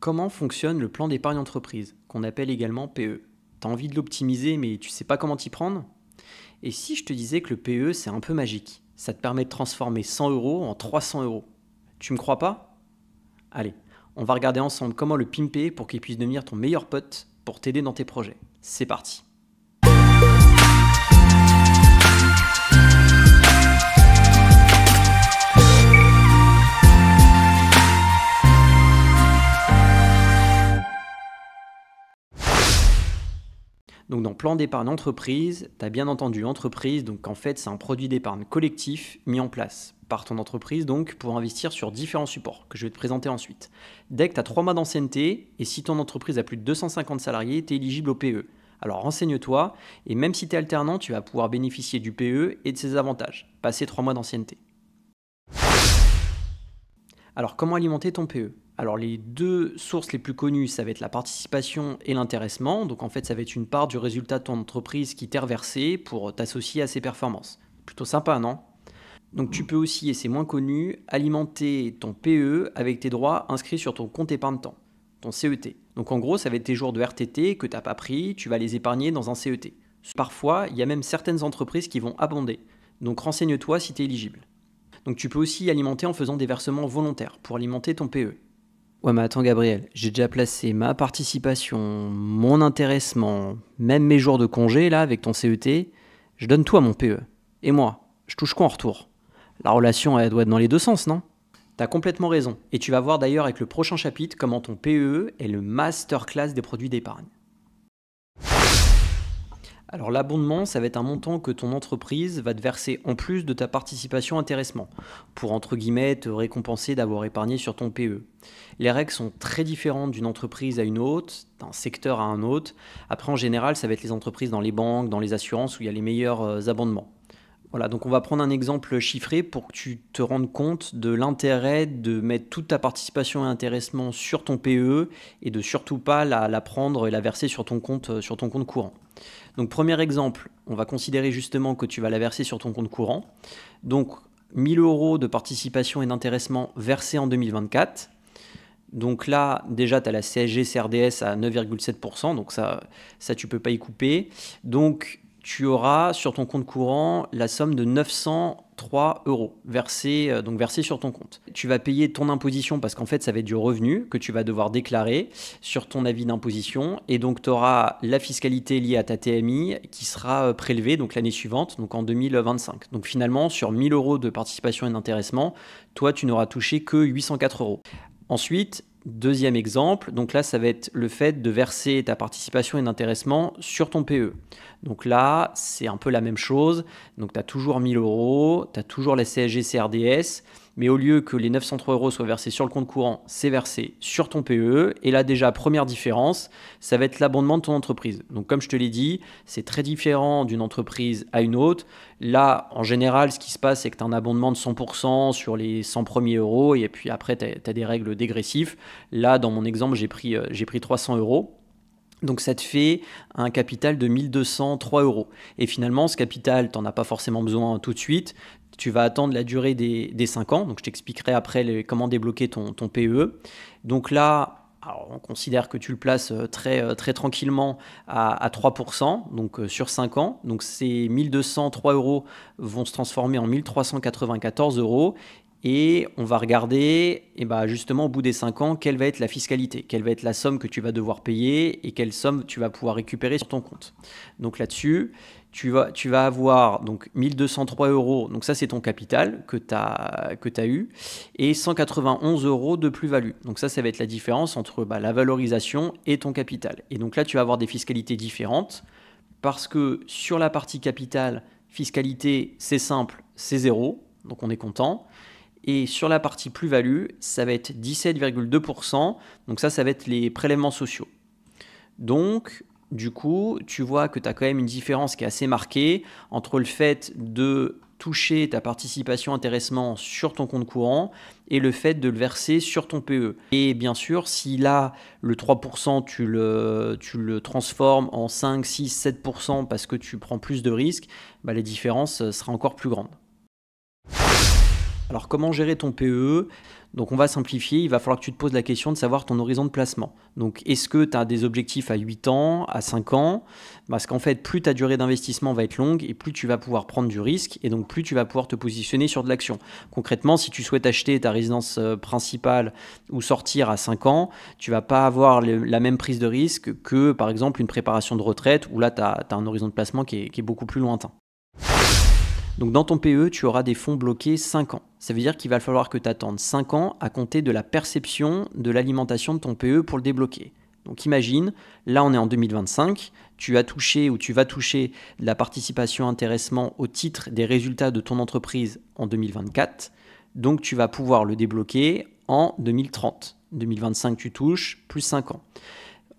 Comment fonctionne le plan d'épargne entreprise, qu'on appelle également PE? T'as envie de l'optimiser, mais tu sais pas comment t'y prendre? Et si je te disais que le PE, c'est un peu magique? Ça te permet de transformer 100 euros en 300 euros. Tu me crois pas? Allez, on va regarder ensemble comment le pimper pour qu'il puisse devenir ton meilleur pote pour t'aider dans tes projets. C'est parti! Donc dans plan d'épargne entreprise, tu as bien entendu entreprise, donc en fait c'est un produit d'épargne collectif mis en place par ton entreprise donc pour investir sur différents supports que je vais te présenter ensuite. Dès que tu as 3 mois d'ancienneté et si ton entreprise a plus de 250 salariés, tu es éligible au PE. Alors renseigne-toi et même si tu es alternant, tu vas pouvoir bénéficier du PE et de ses avantages, passer 3 mois d'ancienneté. Alors comment alimenter ton PE? Alors les deux sources les plus connues, ça va être la participation et l'intéressement. Donc en fait, ça va être une part du résultat de ton entreprise qui t'est reversée pour t'associer à ses performances. Plutôt sympa, non? Donc tu peux aussi, et c'est moins connu, alimenter ton PE avec tes droits inscrits sur ton compte épargne-temps, ton CET. Donc en gros, ça va être tes jours de RTT que tu n'as pas pris, tu vas les épargner dans un CET. Parfois, il y a même certaines entreprises qui vont abonder. Donc renseigne-toi si tu es éligible. Donc tu peux aussi alimenter en faisant des versements volontaires pour alimenter ton PE. Ouais mais attends Gabriel, j'ai déjà placé ma participation, mon intéressement, même mes jours de congé là avec ton CET, je donne tout à mon PE. Et moi, je touche quoi en retour? La relation elle doit être dans les deux sens, non? T'as complètement raison, et tu vas voir d'ailleurs avec le prochain chapitre comment ton PE est le masterclass des produits d'épargne. Alors l'abondement, ça va être un montant que ton entreprise va te verser en plus de ta participation intéressement, pour entre guillemets te récompenser d'avoir épargné sur ton PE. Les règles sont très différentes d'une entreprise à une autre, d'un secteur à un autre. Après en général, ça va être les entreprises dans les banques, dans les assurances où il y a les meilleurs abondements. Voilà, donc on va prendre un exemple chiffré pour que tu te rendes compte de l'intérêt de mettre toute ta participation et intéressement sur ton PE et de surtout pas la prendre et la verser sur ton compte courant. Donc premier exemple, on va considérer justement que tu vas la verser sur ton compte courant. Donc 1000 euros de participation et d'intéressement versés en 2024. Donc là, déjà, tu as la CSG CRDS à 9,7%, donc ça tu peux pas y couper. Donc tu auras sur ton compte courant la somme de 903 euros versée sur ton compte. Tu vas payer ton imposition parce qu'en fait, ça va être du revenu que tu vas devoir déclarer sur ton avis d'imposition. Et donc, tu auras la fiscalité liée à ta TMI qui sera prélevée donc l'année suivante, donc en 2025. Donc finalement, sur 1000 euros de participation et d'intéressement, toi, tu n'auras touché que 804 euros. Ensuite, deuxième exemple, donc là, ça va être le fait de verser ta participation et d'intéressement sur ton PE. Donc là, c'est un peu la même chose. Donc tu as toujours 1000 euros, tu as toujours la CSG CRDS, mais au lieu que les 903 euros soient versés sur le compte courant, c'est versé sur ton PE. Et là, déjà, première différence, ça va être l'abondement de ton entreprise. Donc comme je te l'ai dit, c'est très différent d'une entreprise à une autre. Là, en général, ce qui se passe, c'est que tu as un abondement de 100% sur les 100 premiers euros et puis après, tu as des règles dégressives. Là, dans mon exemple, j'ai pris 300 euros. Donc ça te fait un capital de 1203 euros. Et finalement, ce capital, tu n'en as pas forcément besoin tout de suite. Tu vas attendre la durée des 5 ans. Donc je t'expliquerai après comment débloquer ton PE. Donc là, alors on considère que tu le places très tranquillement à 3%, donc sur 5 ans. Donc ces 1203 euros vont se transformer en 1394 euros. Et on va regarder justement au bout des 5 ans, quelle va être la fiscalité, quelle va être la somme que tu vas devoir payer et quelle somme tu vas pouvoir récupérer sur ton compte. Donc là-dessus, tu vas avoir donc 1203 euros, donc ça c'est ton capital que tu as eu, et 191 euros de plus-value. Donc ça va être la différence entre la valorisation et ton capital. Et donc là, tu vas avoir des fiscalités différentes parce que sur la partie capital, fiscalité, c'est simple, c'est 0, donc on est content. Et sur la partie plus-value, ça va être 17,2%. Donc ça va être les prélèvements sociaux. Donc, du coup, tu vois que tu as quand même une différence qui est assez marquée entre le fait de toucher ta participation intéressement sur ton compte courant et le fait de le verser sur ton PE. Et bien sûr, si là, le 3%, tu le transformes en 5, 6, 7% parce que tu prends plus de risques, la différence sera encore plus grande. Alors comment gérer ton PEE? Donc on va simplifier, il va falloir que tu te poses la question de savoir ton horizon de placement. Donc est-ce que tu as des objectifs à 8 ans, à 5 ans? Parce qu'en fait, plus ta durée d'investissement va être longue et plus tu vas pouvoir prendre du risque et donc plus tu vas pouvoir te positionner sur de l'action. Concrètement, si tu souhaites acheter ta résidence principale ou sortir à 5 ans, tu vas pas avoir la même prise de risque que par exemple une préparation de retraite où là tu as un horizon de placement qui est beaucoup plus lointain. Donc dans ton PE, tu auras des fonds bloqués 5 ans. Ça veut dire qu'il va falloir que tu attendes 5 ans à compter de la perception de l'alimentation de ton PE pour le débloquer. Donc imagine, là on est en 2025, tu as touché ou tu vas toucher de la participation intéressement au titre des résultats de ton entreprise en 2024. Donc tu vas pouvoir le débloquer en 2030. 2025 tu touches, plus 5 ans.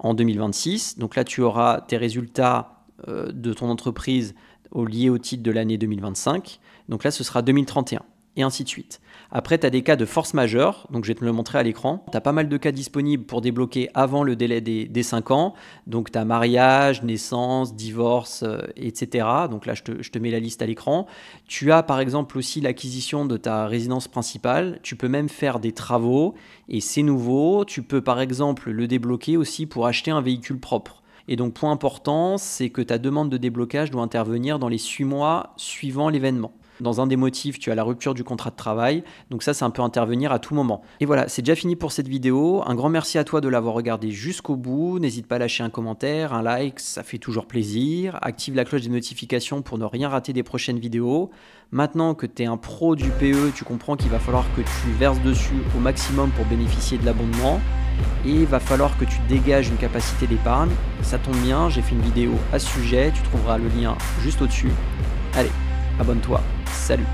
En 2026, donc là tu auras tes résultats de ton entreprise lié au titre de l'année 2025. Donc là, ce sera 2031 et ainsi de suite. Après, tu as des cas de force majeure, donc je vais te le montrer à l'écran. Tu as pas mal de cas disponibles pour débloquer avant le délai des 5 ans. Donc tu as mariage, naissance, divorce, etc. Donc là, je te mets la liste à l'écran. Tu as par exemple aussi l'acquisition de ta résidence principale. Tu peux même faire des travaux et c'est nouveau. Tu peux par exemple le débloquer aussi pour acheter un véhicule propre. Et donc, point important, c'est que ta demande de déblocage doit intervenir dans les 6 mois suivant l'événement. Dans un des motifs, tu as la rupture du contrat de travail. Donc ça peut intervenir à tout moment. Et voilà, c'est déjà fini pour cette vidéo. Un grand merci à toi de l'avoir regardé jusqu'au bout. N'hésite pas à lâcher un commentaire, un like, ça fait toujours plaisir. Active la cloche des notifications pour ne rien rater des prochaines vidéos. Maintenant que tu es un pro du PE, tu comprends qu'il va falloir que tu verses dessus au maximum pour bénéficier de l'abondement. Et il va falloir que tu dégages une capacité d'épargne. Ça tombe bien, j'ai fait une vidéo à ce sujet. Tu trouveras le lien juste au-dessus. Allez, abonne-toi. Salut!